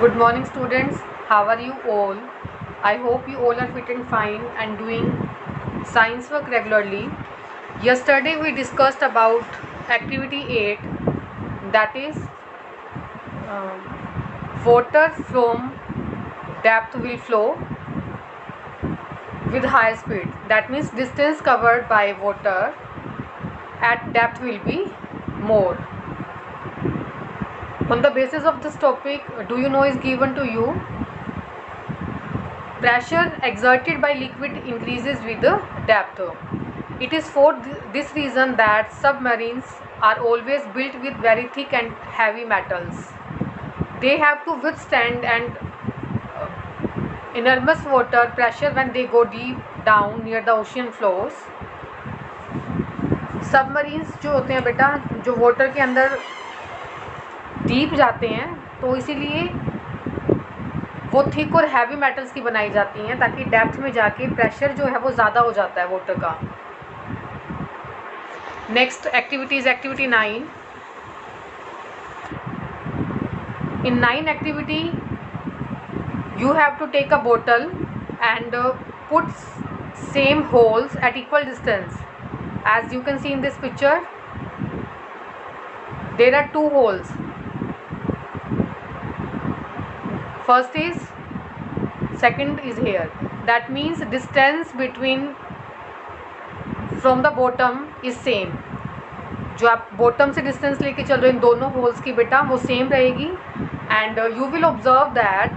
Good morning, students. How are you all? I hope you all are fit and fine and doing science work regularly. Yesterday we discussed about activity 8, that is water from depth will flow with higher speed. That means distance covered by water at depth will be more. On the basis of this topic, do you know is given to you? Pressure exerted by liquid increases with the depth. It is for this reason that submarines are always built with very thick and heavy metals. They have to withstand and enormous water pressure when they go deep down near the ocean floors. Submarines जो होते हैं बेटा, जो water के अंदर deep जाते हैं, तो इसीलिए वो थिक और हैवी मेटल्स की बनाई जाती हैं ताकि डेप्थ में जाके प्रेशर जो है वो ज़्यादा हो जाता है वाटर का. Next activity is activity 9. In 9 activity you have to take a bottle and put same holes at equal distance. As you can see in this picture, there are 2 holes. First is, second is here. That means distance between from the bottom is same. जो आप bottom से distance लेके चल रहे हो इन दोनों holes की बेटा वो सेम रहेगी. And you will observe that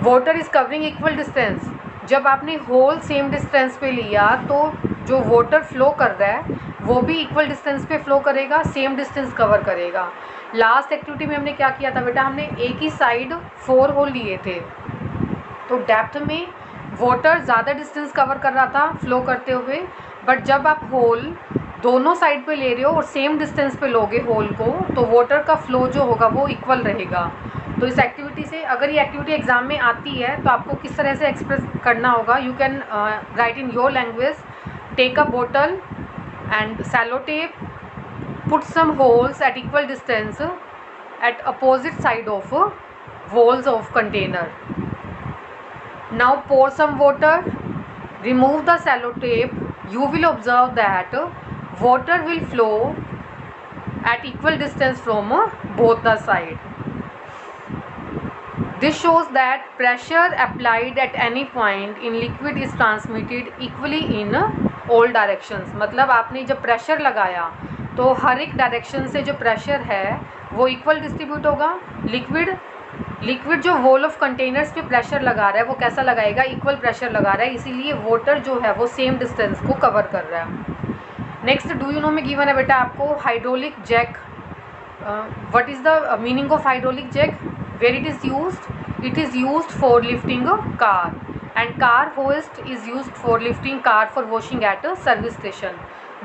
water is covering equal distance. जब आपने होल सेम डिस्टेंस पे लिया तो जो वाटर फ्लो कर रहा है वो भी इक्वल डिस्टेंस पे फ्लो करेगा, सेम डिस्टेंस कवर करेगा. लास्ट एक्टिविटी में हमने क्या किया था बेटा, हमने एक ही साइड 4 होल लिए थे. तो डेप्थ में वाटर ज़्यादा डिस्टेंस कवर कर रहा था फ्लो करते हुए, बट जब आप होल दोनों साइड पे ले रहे हो और सेम डिस्टेंस पे लोगे होल को, तो वाटर का फ्लो जो होगा वो इक्वल रहेगा. तो इस एक्टिविटी से, अगर ये एक्टिविटी एग्जाम में आती है तो आपको किस तरह से एक्सप्रेस करना होगा, you can write in your language. Take a bottle and sellotape, put some holes at equal distance at opposite side of walls of container. Now pour some water, remove the sellotape. You will observe that water will flow at equal distance from both the side. This shows that pressure applied at any point in liquid is transmitted equally in all directions. मतलब आपने जब pressure लगाया तो हर एक direction से जो pressure है वो इक्वल डिस्ट्रीब्यूट होगा. लिक्विड जो वॉल ऑफ कंटेनर्स पे प्रेशर लगा रहा है वो कैसा लगाएगा, इक्वल प्रेशर लगा रहा है, इसीलिए वाटर जो है वो सेम डिस्टेंस को कवर कर रहा है. नेक्स्ट, डू यू नो में गिवन है बेटा आपको hydraulic jack. What is the meaning of hydraulic jack, where it is used? It is used for lifting a car, and car hoist is used for lifting car for washing at a service station.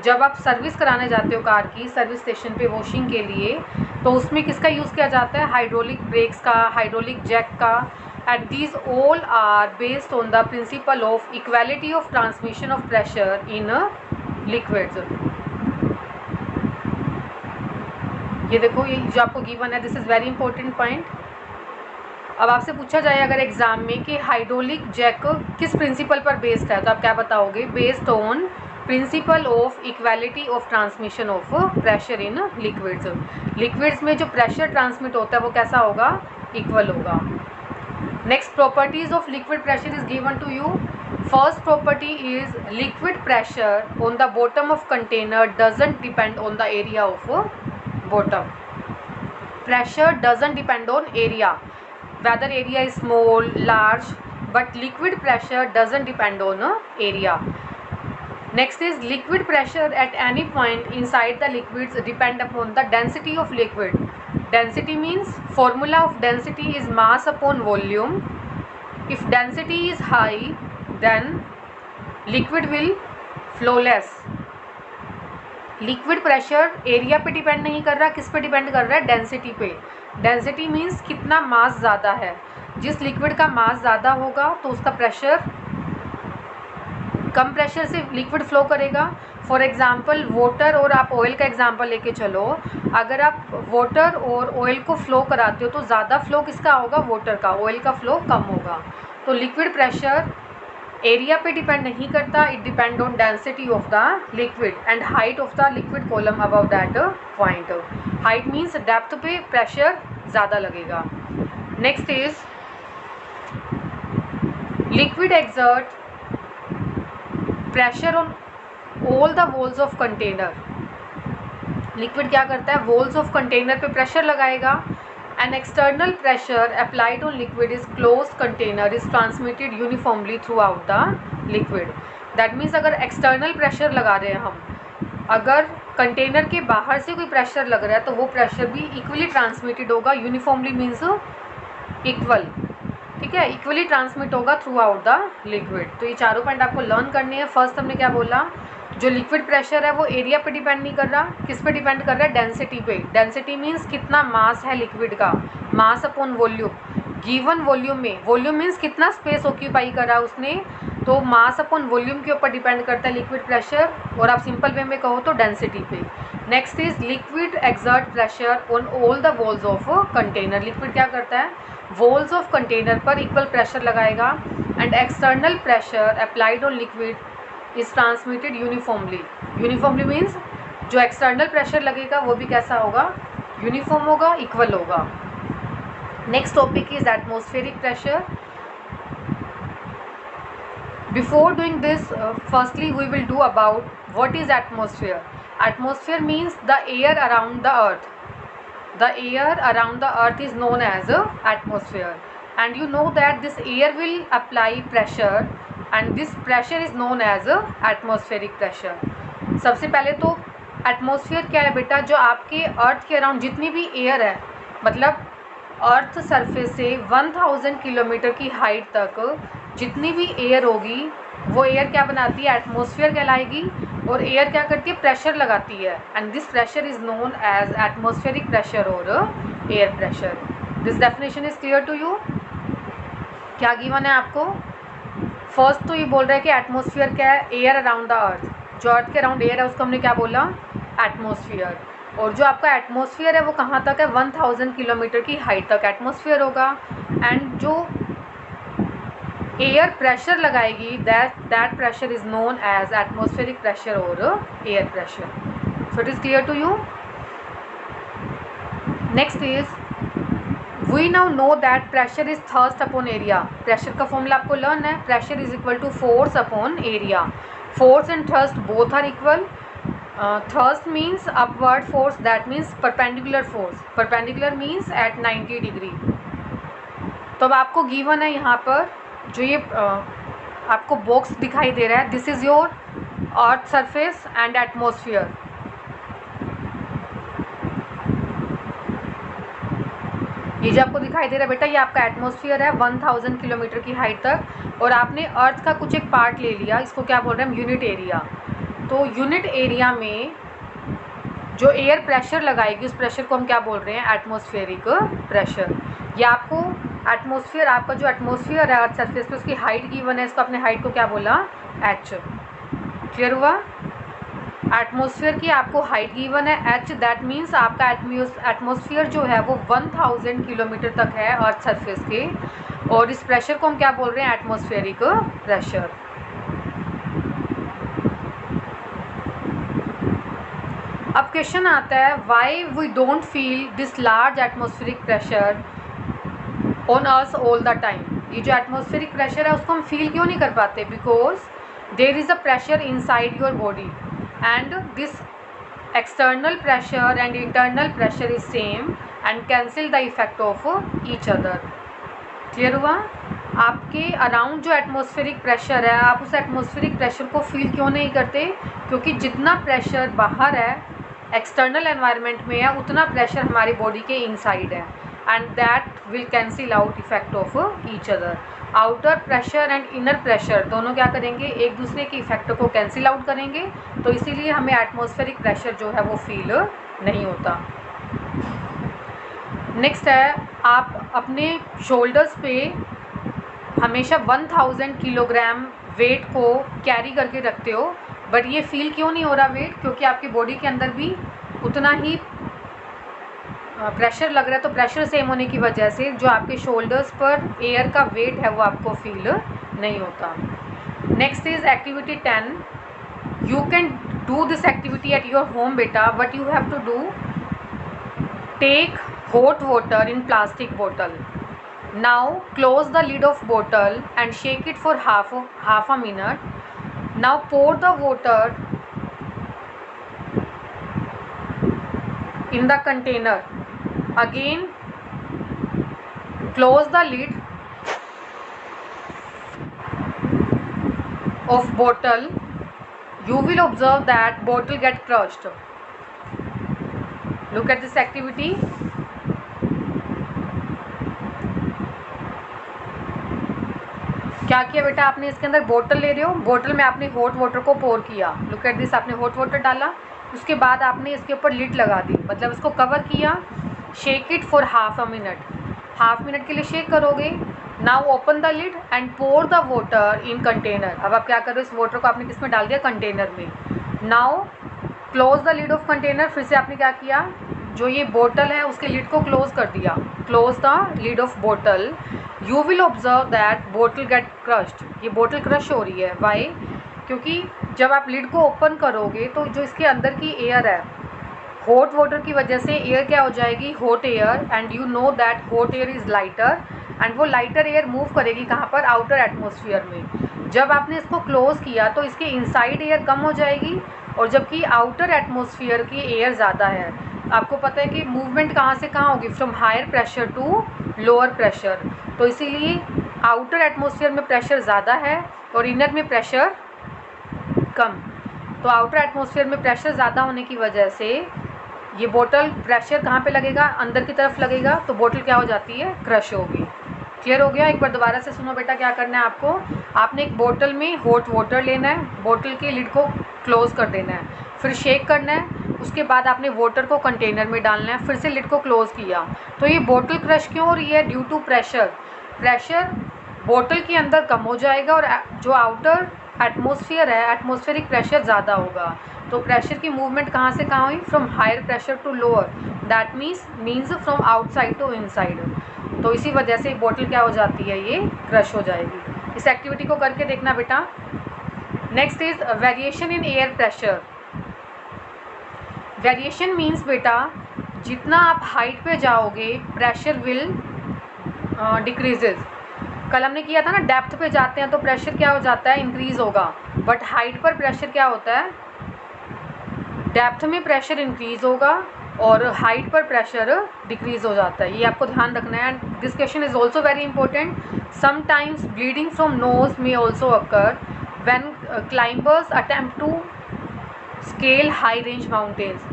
जब आप service कराने जाते हो car की service station पे washing के लिए, तो उसमें किसका यूज़ किया जाता है, हाइड्रोलिक ब्रेक्स का, हाइड्रोलिक जैक का. And these all are based on the principle of equality of transmission of pressure in liquids. ये देखो, ये जो आपको गिवन है, this is very important point. अब आपसे पूछा जाए अगर एग्जाम में कि हाइड्रोलिक जैक किस प्रिंसिपल पर बेस्ड है, तो आप क्या बताओगे, based on principle of equality of transmission of pressure in liquids. Liquids में जो प्रेशर ट्रांसमिट होता है वो कैसा होगा, इक्वल होगा. Next, properties of liquid pressure is given to you. First property is liquid pressure on the bottom of container doesn't depend on the area of bottom. Pressure doesn't depend on area, whether area is small, large, but liquid pressure doesn't depend on area. Next is liquid pressure at any point inside the liquids depend upon the density of liquid. Density means formula of density is mass upon volume. If density is high, then liquid will flow less. Liquid pressure area पे depend नहीं कर रहा, किस पे depend कर रहा है, density पे. डेंसिटी मीन्स कितना मास ज़्यादा है. जिस लिक्विड का मास ज़्यादा होगा तो उसका प्रेशर, कम प्रेशर से लिक्विड फ्लो करेगा. फॉर एग्ज़ाम्पल वाटर और आप ऑयल का एग्ज़ाम्पल लेके चलो, अगर आप वाटर और ऑयल को फ्लो कराते हो तो ज़्यादा फ्लो किसका होगा, वाटर का, ऑयल का फ्लो कम होगा। तो लिक्विड प्रेशर एरिया पे डिपेंड नहीं करता, it depend on density of the liquid and height of the liquid column above that point. Height means depth पे प्रेशर ज़्यादा लगेगा। Next is liquid exert pressure on all the walls of container. Liquid क्या करता है, walls of container पे pressure लगाएगा। An external pressure applied on liquid is close container is transmitted uniformly through out the liquid. That means अगर external pressure लगा रहे हैं हम, अगर कंटेनर के बाहर से कोई प्रेशर लग रहा है तो वो प्रेशर भी इक्वली ट्रांसमिटेड होगा। यूनिफॉर्मली मीन्स इक्वल, ठीक है, इक्वली ट्रांसमिट होगा थ्रू आउट द लिक्विड। तो ये चारों पॉइंट आपको लर्न करने हैं। फर्स्ट हमने क्या बोला, जो लिक्विड प्रेशर है वो एरिया पे डिपेंड नहीं कर रहा, किस पे डिपेंड कर रहा है, डेंसिटी पे। डेंसिटी मीन्स कितना मास है लिक्विड का, mass upon volume. Given volume में, वॉल्यूम मीन्स कितना स्पेस ऑक्यूपाई करा उसने, तो मास अपॉन वॉल्यूम के ऊपर डिपेंड करता है लिक्विड प्रेशर, और आप सिंपल वे में कहो तो डेंसिटी पे। Next is liquid exert pressure on all the walls of container. Liquid क्या करता है, वॉल्स ऑफ कंटेनर पर इक्वल प्रेशर लगाएगा। And external pressure applied on liquid is transmitted uniformly. Uniformly means जो एक्सटर्नल प्रेशर लगेगा वो भी कैसा होगा, यूनिफॉर्म होगा, इक्वल होगा। Next topic is atmospheric pressure. Before doing this, firstly we will do about what is atmosphere. Atmosphere means the air around the earth. The air around the earth is known as atmosphere, and you know that this air will apply pressure and this pressure is known as atmospheric pressure. सबसे पहले तो atmosphere क्या है बेटा, जो आपके अर्थ के around जितनी भी एयर है, मतलब अर्थ सरफेस से 1000 किलोमीटर की हाइट तक जितनी भी एयर होगी वो एयर क्या बनाती है, एटमॉस्फेयर कहलाएगी। और एयर क्या करती है, प्रेशर लगाती है, and this pressure is known as atmospheric pressure और air pressure. This definition is clear to you. क्या गिवन है आपको, फर्स्ट तो ये बोल रहा है कि एटमॉस्फेयर क्या है, एयर अराउंड द अर्थ। जो अर्थ के अराउंड एयर है उसको हमने क्या बोला, एटमॉस्फेयर। और जो आपका एटमॉस्फेयर है वो कहाँ तक है, 1000 किलोमीटर की हाइट तक एटमॉस्फेयर होगा। एंड जो एयर प्रेशर लगाएगी that pressure is known as atmospheric pressure और air pressure. So it is clear to you. Next is we now know that pressure is thrust upon area. Pressure का formula आपको learn है, pressure is equal to force upon area. Force and thrust both are equal. Thrust means upward force, that means perpendicular force. Perpendicular means at 90 degree. तो अब आपको given है यहाँ पर जो ये आपको बॉक्स दिखाई दे रहा है, this is your earth surface and atmosphere. ये जो आपको दिखाई दे रहा है बेटा, ये आपका एटमॉस्फेयर है 1000 किलोमीटर की हाइट तक। और आपने अर्थ का कुछ एक पार्ट ले लिया, इसको क्या बोल रहे हैं, यूनिट एरिया। तो यूनिट एरिया में जो एयर प्रेशर लगाएगी उस प्रेशर को हम क्या बोल रहे हैं, एटमॉस्फेरिक प्रेशर। या आपको एटमॉस्फेयर, आपका जो एटमॉस्फेयर है अर्थ सरफेस पे उसकी हाइट गिवन है, इसको अपने हाइट को क्या बोला, एच। क्लियर हुआ। एटमॉस्फेयर की आपको हाइट गिवन है एच, दैट मीन्स आपका एटमॉस्फेयर जो है वो 1000 किलोमीटर तक है अर्थ सरफेस के। और इस प्रेशर को हम क्या बोल रहे हैं, एटमॉस्फेरिक प्रेशर। अब क्वेश्चन आता है, why we don't feel this large atmospheric pressure on earth all the time. ये जो एटमॉस्फेरिक प्रेशर है उसको हम फील क्यों नहीं कर पाते, because there is a pressure inside your body and this external pressure and internal pressure is same and cancel the effect of each other. Clear हुआ। आपके अराउंड जो एटमॉस्फेरिक प्रेशर है, आप उस एटमॉस्फेरिक प्रेशर को फील क्यों नहीं करते, क्योंकि जितना प्रेशर बाहर है एक्सटर्नल एनवायरनमेंट में है उतना प्रेशर हमारी बॉडी के इनसाइड है, and that will cancel out effect of each other. Outer pressure and inner pressure दोनों क्या करेंगे, एक दूसरे के इफेक्ट को कैंसिल आउट करेंगे, तो इसीलिए हमें एटमॉस्फेरिक प्रेशर जो है वो फील नहीं होता। नेक्स्ट है, आप अपने शोल्डर्स पे हमेशा 1000 किलोग्राम वेट को कैरी करके रखते हो, बट ये फील क्यों नहीं हो रहा वेट, क्योंकि आपकी बॉडी के अंदर भी उतना ही प्रेशर लग रहा है। तो प्रेशर सेम होने की वजह से जो आपके शोल्डर्स पर एयर का वेट है वो आपको फील नहीं होता। Next is activity 10। You can do this activity at your home बेटा, but you have to do take hot water in plastic bottle. Now close the lid of bottle and shake it for half a minute. Now pour the water in the container. Again close the lid of bottle. You will observe that bottle get crushed. Look at this activity. क्या किया बेटा आपने, इसके अंदर बोतल ले रहे हो, बोतल में आपने हॉट वाटर को पोर किया। लुक एट दिस, आपने हॉट वाटर डाला, उसके बाद आपने इसके ऊपर लिड लगा दी, मतलब इसको कवर किया। Shake it for half a minute, half minute के लिए शेक करोगे। Now open the lid and pour the water in container. अब आप क्या कर रहे हो, इस वाटर को आपने किस में डाल दिया, कंटेनर में। Now close the lid of container, फिर से आपने क्या किया, जो ये बोतल है उसके लिड को क्लोज कर दिया। क्लोज द लिड ऑफ बोतल। यू विल ऑब्जर्व दैट बोतल गेट क्रश्ड। ये बोतल क्रश हो रही है, वाई, क्योंकि जब आप लिड को ओपन करोगे तो जो इसके अंदर की एयर है, हॉट वाटर की वजह से एयर क्या हो जाएगी, hot air, and you know that hot air is lighter, and वो लाइटर एयर मूव करेगी कहाँ पर, आउटर एटमॉस्फेयर में। जब आपने इसको क्लोज किया तो इसके इनसाइड एयर कम हो जाएगी, और जबकि आउटर एटमॉस्फेयर की एयर ज़्यादा है। आपको पता है कि मूवमेंट कहाँ से कहाँ होगी, from higher pressure to lower pressure. तो इसीलिए आउटर एटमॉस्फेयर में प्रेशर ज़्यादा है और इनर में प्रेशर कम। तो आउटर एटमॉस्फेयर में प्रेशर ज़्यादा होने की वजह से ये बोतल, प्रेशर कहाँ पे लगेगा, अंदर की तरफ लगेगा, तो बोतल क्या हो जाती है, क्रश होगी। क्लियर हो गया। एक बार दोबारा से सुनो बेटा, क्या करना है आपको, आपने एक बोतल में हॉट वाटर लेना है, बोतल के लिड को क्लोज कर देना है, फिर शेक करना है, उसके बाद आपने वाटर को कंटेनर में डालना है, फिर से लिड को क्लोज किया। तो ये बोतल क्रश क्यों हो रही है, ड्यू टू प्रेशर। प्रेशर बोतल के अंदर कम हो जाएगा और जो आउटर एटमॉस्फेयर है, एटमॉस्फेरिक प्रेशर ज़्यादा होगा। तो प्रेशर की मूवमेंट कहाँ से कहाँ हुई, from higher pressure to lower, that means from outside to inside. तो इसी वजह से बोतल क्या हो जाती है, ये क्रश हो जाएगी। इस एक्टिविटी को करके देखना बेटा। Next is variation in air pressure. Variation means बेटा, जितना आप हाइट पे जाओगे प्रेशर विल डिक्रीजेज। कल हमने किया था ना, डेप्थ पे जाते हैं तो प्रेशर क्या हो जाता है, इंक्रीज होगा, बट हाइट पर प्रेशर क्या होता है, डेप्थ में प्रेशर इंक्रीज होगा और हाइट पर प्रेशर डिक्रीज हो जाता है। ये आपको ध्यान रखना है। And this question is also very important. Sometimes bleeding from nose में also occur when climbers attempt to scale high range mountains.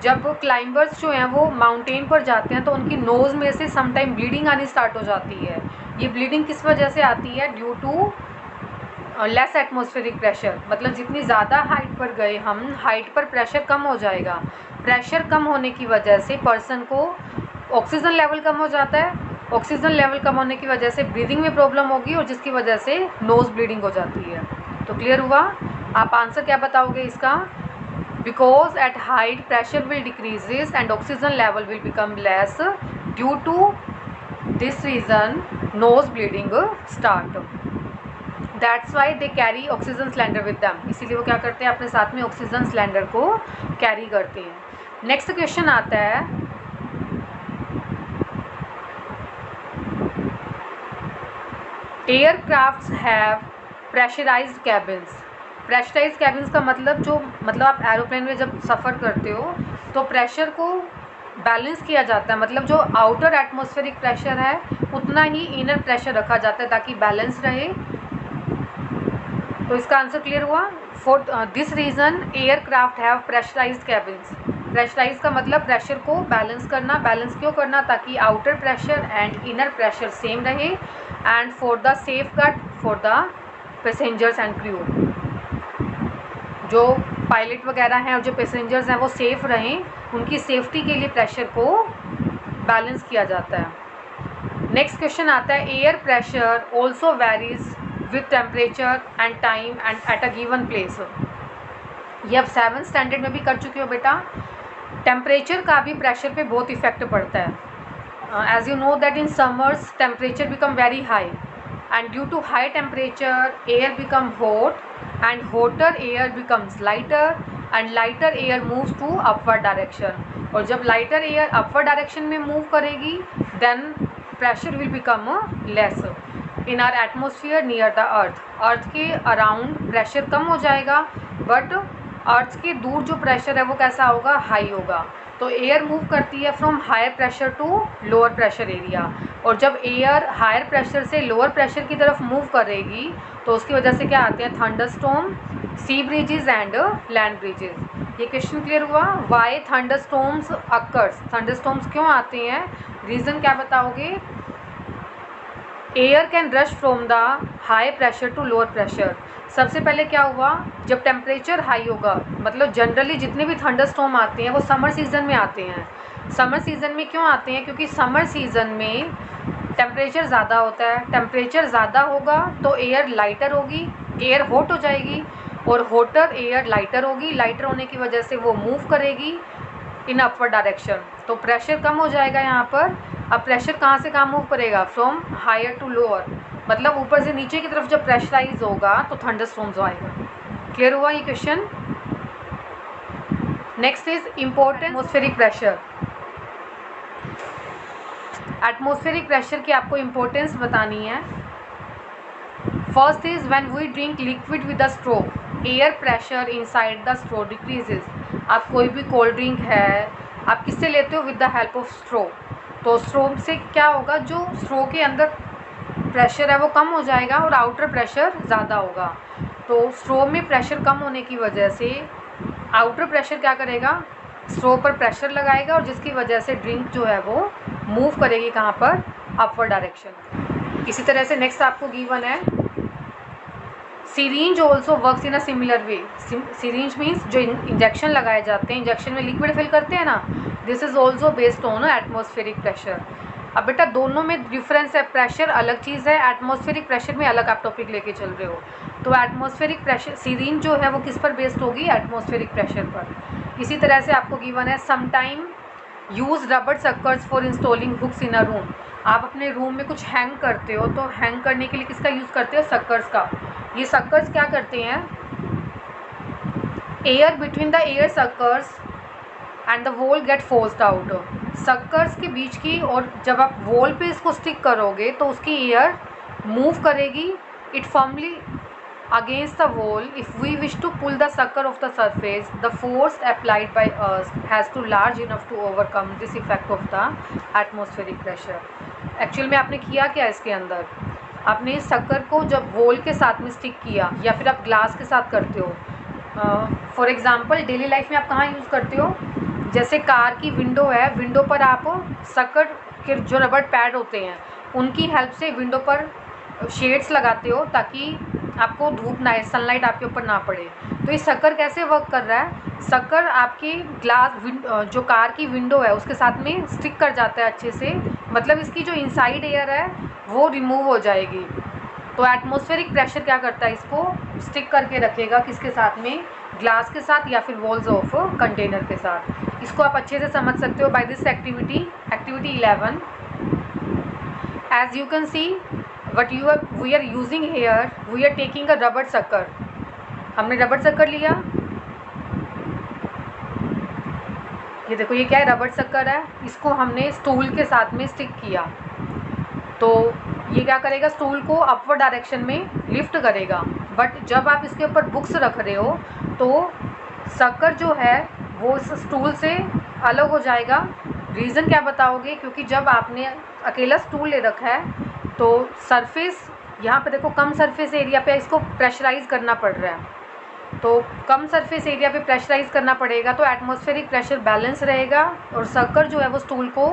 जब क्लाइंबर्स जो हैं वो माउंटेन पर जाते हैं तो उनकी नोज़ में से समटाइम ब्लीडिंग आनी स्टार्ट हो जाती है। ये ब्लीडिंग किस वजह से आती है, due to less atmospheric pressure. मतलब जितनी ज़्यादा हाइट पर गए हम, हाइट पर प्रेशर कम हो जाएगा। प्रेशर कम होने की वजह से पर्सन को ऑक्सीजन लेवल कम हो जाता है, ऑक्सीजन लेवल कम होने की वजह से ब्रीदिंग में प्रॉब्लम होगी और जिसकी वजह से नोज़ ब्लीडिंग हो जाती है। तो क्लियर हुआ। आप आंसर क्या बताओगे इसका, because at height pressure will decreases and oxygen level will become less, due to this reason nose bleeding start. That's why they carry oxygen cylinder with them. इसीलिए वो क्या करते हैं, अपने साथ में ऑक्सीजन सिलेंडर को कैरी करते हैं। नेक्स्ट क्वेश्चन आता है, aircrafts have pressurised cabins. Pressurised cabins का मतलब आप एरोप्लेन में जब सफ़र करते हो तो प्रेशर को बैलेंस किया जाता है। मतलब जो आउटर एटमॉस्फेरिक प्रेशर है उतना ही इनर प्रेशर रखा जाता है ताकि बैलेंस रहे। तो इसका आंसर क्लियर हुआ। For this reason aircraft have pressurised cabins. Pressurise का मतलब प्रेशर को बैलेंस करना। बैलेंस क्यों करना, ताकि outer pressure and inner pressure same रहे, and for the safeguard for the passengers and crew. जो पायलट वगैरह हैं और जो पैसेंजर्स हैं वो सेफ़ रहें, उनकी सेफ्टी के लिए प्रेशर को बैलेंस किया जाता है। नेक्स्ट क्वेश्चन आता है, air pressure also varies with temperature and time and at a given place. ये अब 7th स्टैंडर्ड में भी कर चुके हो बेटा। टेम्परेचर का भी प्रेशर पे बहुत इफेक्ट पड़ता है। As you know that in summers temperature become very high and due to high temperature air become hot and hotter air becomes lighter and lighter air moves to upward direction। और जब lighter air upward direction में move करेगी then pressure will become less in our atmosphere near the earth। अर्थ के around pressure कम हो जाएगा but earth के दूर जो प्रेशर है वो कैसा होगा, हाई होगा। तो एयर मूव करती है from higher pressure to lower pressure area, और जब एयर हायर प्रेशर से लोअर प्रेशर की तरफ मूव करेगी तो उसकी वजह से क्या आते हैं, thunderstorm, sea breezes and land breezes. ये क्वेश्चन क्लियर हुआ। वाई थंडरस्टॉर्म्स अकर्स, थंडरस्टॉर्म्स क्यों आते हैं, रीज़न क्या बताओगे। Air can rush from the high pressure to lower pressure. सबसे पहले क्या हुआ, जब टेम्परेचर हाई होगा, मतलब जनरली जितने भी थंडरस्टॉर्म आते हैं वो समर सीज़न में आते हैं। समर सीज़न में क्यों आते हैं, क्योंकि समर सीज़न में टेम्परेचर ज़्यादा होता है। टेम्परेचर ज़्यादा होगा तो एयर लाइटर होगी, एयर हॉट हो जाएगी, और होटर एयर लाइटर होगी। लाइटर होने की वजह से वो मूव करेगी इन अपवर्ड डायरेक्शन, तो प्रेशर कम हो जाएगा यहाँ पर। अब प्रेशर कहाँ से कहाँ मूव करेगा, फ्रॉम हायर टू लोअर, मतलब ऊपर से नीचे की तरफ जब प्रेशराइज होगा तो थंडरस्टॉर्म्स आएगा। क्लियर हुआ ये question. Next is important atmospheric pressure. Atmospheric pressure की आपको इम्पोर्टेंस बतानी है। First is when we drink liquid with the straw, air pressure inside the straw decreases. आप कोई भी कोल्ड ड्रिंक है, आप किससे लेते हो, विद द हेल्प ऑफ स्ट्रो। तो स्ट्रो से क्या होगा, जो स्ट्रो के अंदर प्रेशर है वो कम हो जाएगा और आउटर प्रेशर ज़्यादा होगा। तो स्ट्रो में प्रेशर कम होने की वजह से आउटर प्रेशर क्या करेगा, स्ट्रो पर प्रेशर लगाएगा, और जिसकी वजह से ड्रिंक जो है वो मूव करेगी कहाँ पर, अपवर्ड डायरेक्शन। इसी तरह से नेक्स्ट आपको गिवन है syringe also works in a similar way. Syringe means जो इंजेक्शन लगाए जाते हैं, इंजेक्शन में लिक्विड फिल करते हैं ना, this is also based on atmospheric pressure. अब बेटा दोनों में डिफरेंस है, प्रेशर अलग चीज़ है, एटमॉस्फेरिक प्रेशर में अलग आप टॉपिक लेके चल रहे हो। तो एटमॉस्फेरिक प्रेशर सिरिंज जो है वो किस पर बेस्ड होगी, एटमॉस्फेरिक प्रेशर पर। इसी तरह से आपको गिवन है sometime use rubber suckers for installing hooks in a room. आप अपने रूम में कुछ हैंग करते हो तो हैंग करने के लिए किसका यूज़ करते हो, सक्कर्स का। ये सक्कर्स क्या करते हैं, air between the air suckers and the wall get forced out. Suckers के बीच की, और जब आप वॉल पे इसको स्टिक करोगे तो उसकी एयर मूव करेगी, it firmly against the wall. If we wish to pull the sucker off the surface, the force applied by us has to large enough to overcome this effect of the atmospheric pressure। Actual में आपने किया क्या, इसके अंदर आपने इस सक्कर को जब वॉल के साथ में स्टिक किया, या फिर आप ग्लास के साथ करते हो। फॉर एग्जांपल डेली लाइफ में आप कहाँ यूज़ करते हो, जैसे कार की विंडो है, विंडो पर आप सक्कर के जो रबर पैड होते हैं उनकी हेल्प से विंडो पर शेड्स लगाते हो ताकि आपको धूप ना, सनलाइट आपके ऊपर ना पड़े। तो ये सक्कर कैसे वर्क कर रहा है, सक्कर आपकी ग्लास जो कार की विंडो है उसके साथ में स्टिक कर जाता है अच्छे से, मतलब इसकी जो इनसाइड एयर है वो रिमूव हो जाएगी। तो एटमॉस्फेरिक प्रेशर क्या करता है, इसको स्टिक करके रखेगा, किसके साथ में, ग्लास के साथ या फिर वॉल्स ऑफ कंटेनर के साथ। इसको आप अच्छे से समझ सकते हो by this activity 11। As you can see what we are using here, we are taking a rubber sucker। हमने रबर सक्कर लिया, ये देखो ये क्या है, रबर सक्कर है, इसको हमने स्टूल के साथ में स्टिक किया, तो ये क्या करेगा, स्टूल को अपवर्ड डायरेक्शन में लिफ्ट करेगा। बट जब आप इसके ऊपर बुक्स रख रहे हो तो सक्कर जो है वो इस स्टूल से अलग हो जाएगा। रीज़न क्या बताओगे, क्योंकि जब आपने अकेला स्टूल ले रखा है तो सरफेस यहाँ पे देखो कम सरफेस एरिया पे इसको प्रेशराइज़ करना पड़ रहा है, तो कम सरफेस एरिया पे प्रेशराइज़ करना पड़ेगा तो एटमॉस्फेरिक प्रेशर बैलेंस रहेगा और सक्कर जो है वो स्टूल को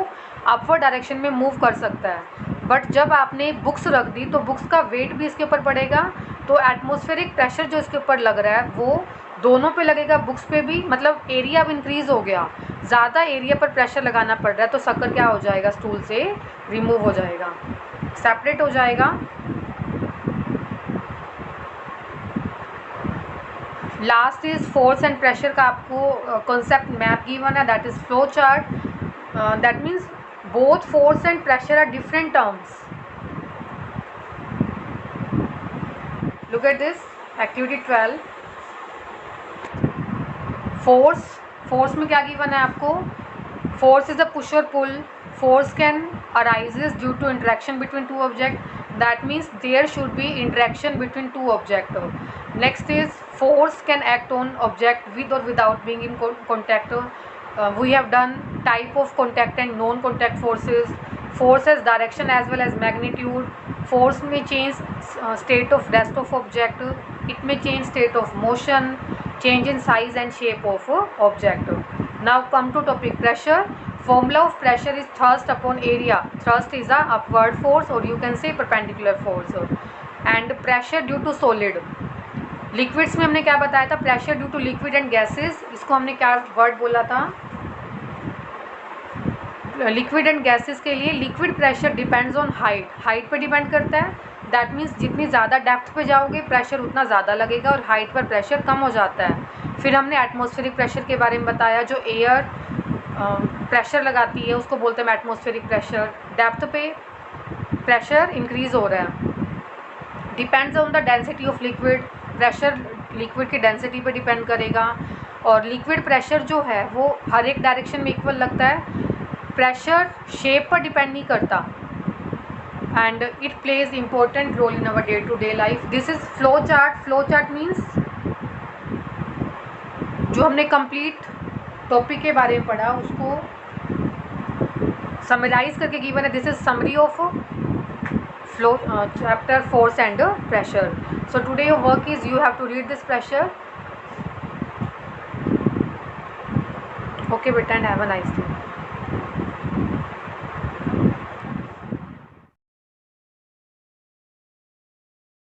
अपवर्ड डायरेक्शन में मूव कर सकता है। बट जब आपने बुक्स रख दी तो बुक्स का वेट भी इसके ऊपर पड़ेगा, तो एटमॉस्फेरिक प्रेशर जो इसके ऊपर लग रहा है वो दोनों पे लगेगा, बुक्स पे भी, मतलब एरिया अब इंक्रीज़ हो गया, ज़्यादा एरिया पर प्रेशर लगाना पड़ रहा है, तो सक्कर क्या हो जाएगा, स्टूल से रिमूव हो जाएगा, सेपरेट हो जाएगा। Last is force and pressure का आपको कॉन्सेप्ट मैप गिवन है, that is flow chart. That means both force and pressure are different terms. Look at this activity 12. Force में क्या गिवन है आपको? फोर्स इज अ पुश और पुल. Force can arises due to interaction between two objects. That means there should be interaction between two objects. Next is force can act on object with or without being in contact. We have done type of contact and non-contact forces. Force has direction as well as magnitude. Force may change state of rest of object. It may change state of motion, change in size and shape of object. Now come to topic pressure. Formula of pressure is thrust upon area. Thrust is a upward force or you can say perpendicular force. And pressure due to solid. Liquids में हमने क्या बताया था? Pressure due to liquid and gases. इसको हमने क्या word बोला था? लिक्विड एंड गैसेस के लिए liquid pressure depends on height. Height पे डिपेंड करता है. दैट मीन्स जितनी ज़्यादा डेप्थ पे जाओगे प्रेशर उतना ज़्यादा लगेगा और हाइट पर प्रेशर कम हो जाता है. फिर हमने एटमॉस्फेरिक प्रेशर के बारे में बताया. जो एयर प्रेशर लगाती है उसको बोलते हैं एटमॉस्फेरिक प्रेशर. डेप्थ पे प्रेशर इंक्रीज हो रहा है. Depends on the density of liquid. Pressure liquid की डेंसिटी पे डिपेंड करेगा. और लिक्विड प्रेशर जो है वो हर एक डायरेक्शन में इक्वल लगता है. प्रेशर शेप पर डिपेंड नहीं करता. And it plays important role in our day to day life. This is flow chart. Flow chart means जो हमने कंप्लीट टॉपिक के बारे में पढ़ा उसको समराइज करके गिवन है. This is summary of flow chapter force and pressure. So today your work is you have to read this pressure. Okay बेटा and have a nice day.